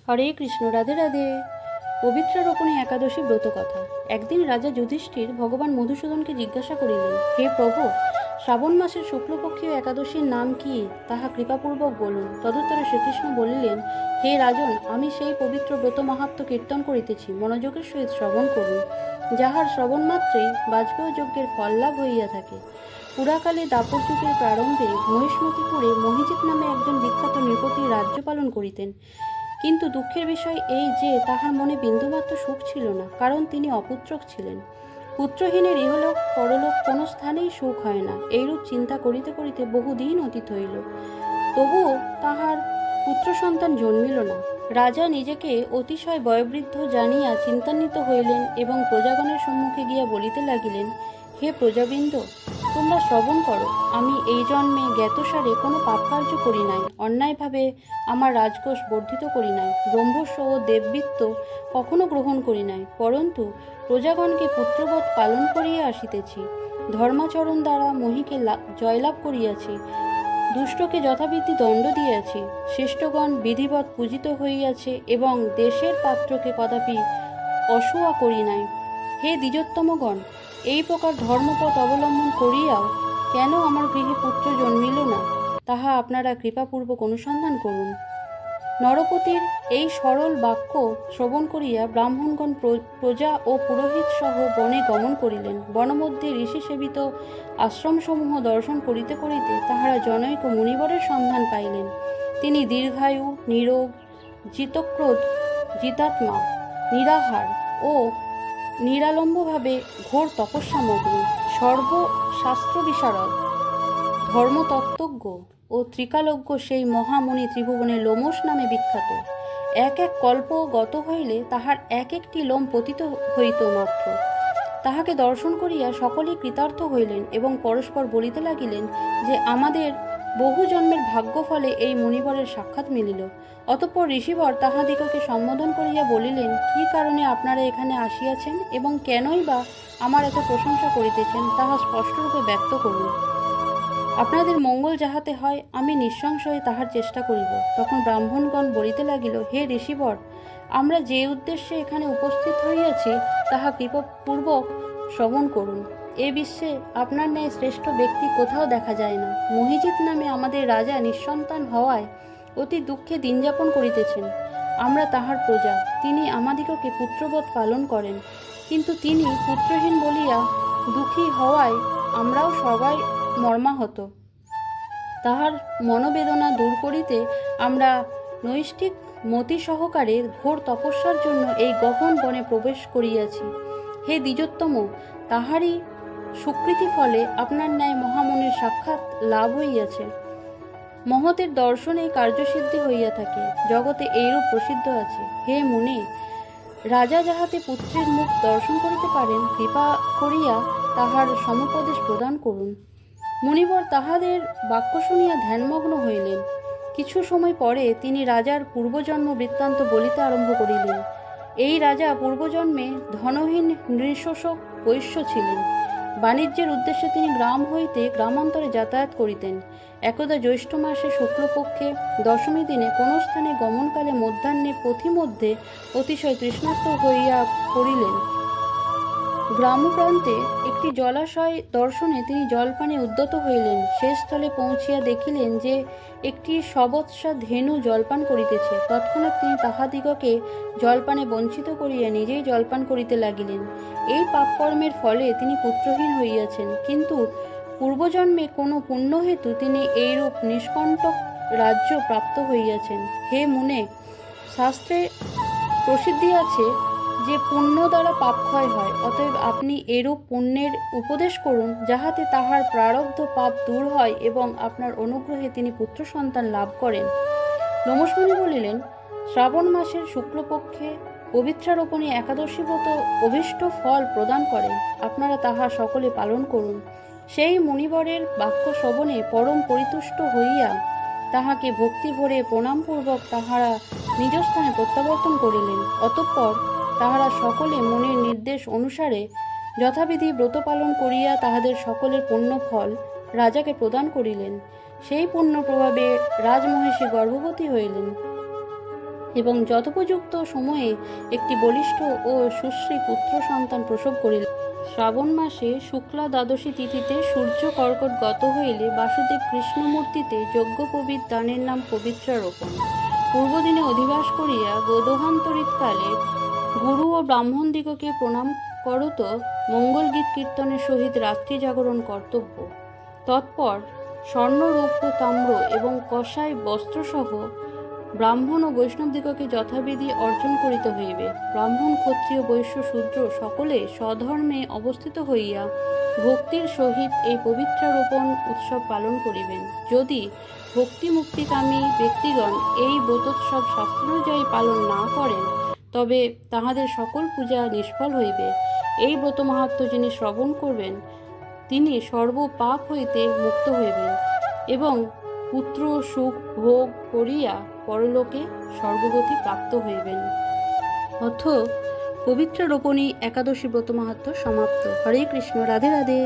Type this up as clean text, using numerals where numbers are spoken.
হরে কৃষ্ণ। রাধে রাধে। পবিত্র রোপণী একাদশী ব্রত কথা। একদিন রাজা যুধিষ্ঠির ভগবান মধুসূদনকে জিজ্ঞাসা করিলেন, হে প্রভু, শ্রাবণ মাসের শুক্লপক্ষীয় একাদশীর নাম কি, তাহা কৃপাপূর্বক বলুন। তদুত্তরে শ্রীকৃষ্ণ বলিলেন, হে রাজন, আমি সেই পবিত্র ব্রত মাহাত্ম্য কীর্তন করিতেছি, মনোযোগের সহিত শ্রবণ করুন। যাহার শ্রবণ মাত্রেই বাজপেয় যজ্ঞের ফল লাভ হইয়া থাকে। পুরাকালে দাপর যুগের প্রারম্ভে মহিষ্মতিপুরে মহিজিৎ নামে একজন বিখ্যাত নৃপতি রাজ্য পালন করিতেন। কিন্তু দুঃখের বিষয় এই যে তাহার মনে বিন্দুমাত্র সুখ ছিল না, কারণ তিনি অপুত্রক ছিলেন। পুত্রহীনের ইহলোক পরলোক কোনো স্থানেই সুখ হয় না। এইরূপ চিন্তা করিতে করিতে বহুদিন অতীত হইল, তবুও তাহার পুত্র সন্তান জন্মিল না। রাজা নিজেকে অতিশয় বয়োবৃদ্ধ জানিয়া চিন্তান্বিত হইলেন এবং প্রজাগণের সম্মুখে গিয়া বলিতে লাগিলেন, হে প্রজাবৃন্দ, তোমরা শ্রবণ করো। আমি এই জন্মে জ্ঞাতসারে কোনো পাপকার্য করি নাই, অন্যায়ভাবে আমার রাজকোষ বর্ধিত করি নাই, ব্রহ্মস্ব ও দেববৃত্ত কখনো গ্রহণ করি নাই, পরন্তু প্রজাগণকে পুত্রবৎ পালন করিয়া আসিতেছি। ধর্মাচরণ দ্বারা মহিকে জয়লাভ করিয়াছি, দুষ্টকে যথাবিধি দণ্ড দিয়াছি, শিষ্টগণ বিধিবৎ পূজিত হইয়াছে এবং দেশের পাত্রকে কদাপি অসূয়া করি নাই। হে দ্বিজোত্তমগণ, এই প্রকার ধর্মপথ অবলম্বন করিয়াও কেন আমার গৃহে পুত্র জন্মিল না, তাহা আপনারা কৃপাপূর্বক অনুসন্ধান করুন। নরপতির এই সরল বাক্য শ্রবণ করিয়া ব্রাহ্মণগণ প্রজা ও পুরোহিত সহ বনে গমন করিলেন। বনমধ্যে ঋষি সেবিত আশ্রমসমূহ দর্শন করিতে করিতে তাহারা জনৈক মুনিবরের সন্ধান পাইলেন। তিনি দীর্ঘায়ু, নিরোগ, জিতক্রোধ, জিতাত্মা, নিরাহার ও নিরালম্বভাবে ঘোর তপস্যামগ্ন, সর্বশাস্ত্র বিশারদ, ধর্মতত্ত্বজ্ঞ ও ত্রিকালজ্ঞ সেই মহামুনি ত্রিভুবনে লোমশ নামে বিখ্যাত। এক এক কল্প গত হইলে তাহার এক একটি লোম পতিত হইত মাত্র। তাহাকে দর্শন করিয়া সকলেই কৃতার্থ হইলেন এবং পরস্পর বলিতে লাগিলেন যে আমাদের বহু জন্মের ভাগ্যফলে এই মুনিবরের সাক্ষাৎ মিলিল। অতঃপর ঋষিবর তাহাদিগকে সম্বোধন করিয়া বলিলেন, কি কারণে আপনারা এখানে আসিয়াছেন এবং কেনই বা আমার এত প্রশংসা করিতেছেন, তাহা স্পষ্টরূপে ব্যক্ত করুন। আপনাদের মঙ্গল যাহাতে হয় আমি নিঃসংশয়ে তাহার চেষ্টা করিব। তখন ব্রাহ্মণগণ বলিতে লাগিল, হে ঋষিবর, আমরা যে উদ্দেশ্যে এখানে উপস্থিত হইয়াছি তাহা কৃপাপূর্বক শ্রবণ করুন। এ বিশ্বে আপনার ন্যায় শ্রেষ্ঠ ব্যক্তি কোথাও দেখা যায় না। মহিজিৎ নামে আমাদের রাজা নিঃসন্তান হওয়ায় অতি দুঃখে দিনযাপন করিতেছেন। আমরা তাহার প্রজা, তিনি আমাদিগকে পুত্রবৎ পালন করেন, কিন্তু তিনি পুত্রহীন বলিয়া দুঃখী হওয়ায় আমরাও সবাই মর্মাহত। তাহার মনোবেদনা দূর করিতে আমরা নৈষ্ঠিক মতি সহকারে ঘোর তপস্যার জন্য এই গহন বনে প্রবেশ করিয়াছি। হে দ্বিজোত্তম, তাহারই স্বীকৃতি ফলে আপনার ন্যায় মহামুনির সাক্ষাৎ লাভ হইয়াছে। মহতের দর্শনে কার্যসিদ্ধি হইয়া থাকে, জগতে এইরূপ প্রসিদ্ধ আছে। হে মুনে, রাজা যাহাতে পুত্রের মুখ দর্শন করিতে পারেন, কৃপা করিয়া তাহার সমুপদেশ প্রদান করুন। মুনিবর তাহাদের বাক্য শুনিয়া ধ্যানমগ্ন হইলেন। কিছু সময় পরে তিনি রাজার পূর্বজন্ম বৃত্তান্ত বলিতে আরম্ভ করিলেন। এই রাজা পূর্বজন্মে ধনহীন নৃশোষক বৈশ্য ছিলেন। বাণিজ্যের উদ্দেশ্যে তিনি গ্রাম হইতে গ্রামান্তরে যাতায়াত করিতেন। একদা জ্যৈষ্ঠ মাসে শুক্লপক্ষে দশমী দিনে কোন স্থানে গমনকালে মধ্যাহ্নে পথিমধ্যে অতিশয় তৃষ্ণার্ত হইয়া পড়িলেন। গ্রামপ্রান্তে একটি জলাশয় দর্শনে তিনি জলপানে উদ্যত হইলেন। সে স্থলে পৌঁছিয়া দেখিলেন যে একটি সবৎসা ধেনু জলপান করিতেছে। তৎক্ষণাৎ তিনি তাহাদিগকে জলপানে বঞ্চিত করিয়া নিজেই জলপান করিতে লাগিলেন। এই পাপকর্মের ফলে তিনি পুত্রহীন হইয়াছেন, কিন্তু পূর্বজন্মে কোনো পুণ্যহেতু তিনি এইরূপ নিষ্কণ্টক রাজ্য প্রাপ্ত হইয়াছেন। হে মুনে, শাস্ত্রে প্রসিদ্ধি আছে যে পুণ্য দ্বারা পাপক্ষয় হয়। অতএব আপনি এরূপ পুণ্যের উপদেশ করুন, যাহাতে তাহার প্রারব্ধ পাপ দূর হয় এবং আপনার অনুগ্রহে তিনি পুত্র সন্তান লাভ করেন। লোমশমুনি বলিলেন, শ্রাবণ মাসের শুক্লপক্ষে পবিত্রারোপণী একাদশী ব্রত অভীষ্ট ফল প্রদান করে, আপনারা তাহা সকলে পালন করুন। সেই মুনিবরের বাক্য শ্রবণে পরম পরিতুষ্ট হইয়া তাহাকে ভক্তি ভরে প্রণামপূর্বক তাহারা নিজ স্থানে প্রত্যাবর্তন করিলেন। অতঃপর তাহারা সকলে মুনির নির্দেশ অনুসারে যথাবিধি ব্রত পালন করিয়া তাহাদের সকলের পুণ্যফল রাজাকে প্রদান করিলেন। সেই পুণ্য প্রভাবে রাজমহিষী গর্ভবতী হইলেন। এবং যথোপযুক্ত সময়ে একটি বলিষ্ঠ ও সুশ্রী পুত্র সন্তান প্রসব করিলেন। শ্রাবণ মাসে শুক্লা দ্বাদশী তিথিতে সূর্য কর্কট গত হইলে বাসুদেব কৃষ্ণমূর্তিতে যজ্ঞোপবীত দানের নাম পবিত্রারোপণ। পূর্বদিনে অধিবাস করিয়া গোদহান্তরিতকালে গুরু ও ব্রাহ্মণদিগকে প্রণাম করত মঙ্গল গীত কীর্তনের সহিত রাত্রি জাগরণ কর্তব্য। তৎপর স্বর্ণ রৌপ্য তাম্র এবং কষায় বস্ত্রসহ ব্রাহ্মণ ও বৈষ্ণবদিগকে যথাবিধি অর্জন করিতে হইবে। ব্রাহ্মণ, ক্ষত্রিয়, বৈশ্য, শূদ্র সকলে স্বধর্মে অবস্থিত হইয়া ভক্তির সহিত এই পবিত্রারোপণ উৎসব পালন করিবেন। যদি ভক্তিমুক্তিকামী ব্যক্তিগণ এই ব্রতোৎসব শাস্ত্রানুযায়ী পালন না করেন, তবে তাহাদের সকল পূজা নিষ্ফল হইবে। এই ব্রত মাহাত্ম্য যিনি শ্রবণ করবেন, তিনি সর্বপাপ হইতে মুক্ত হইবেন এবং পুত্র সুখ ভোগ করিয়া পরলোকে স্বর্গগতি প্রাপ্ত হইবেন। অথ পবিত্রারোপণী একাদশী ব্রত মাহাত্ম্য সমাপ্ত। হরে কৃষ্ণ। রাধে রাধে।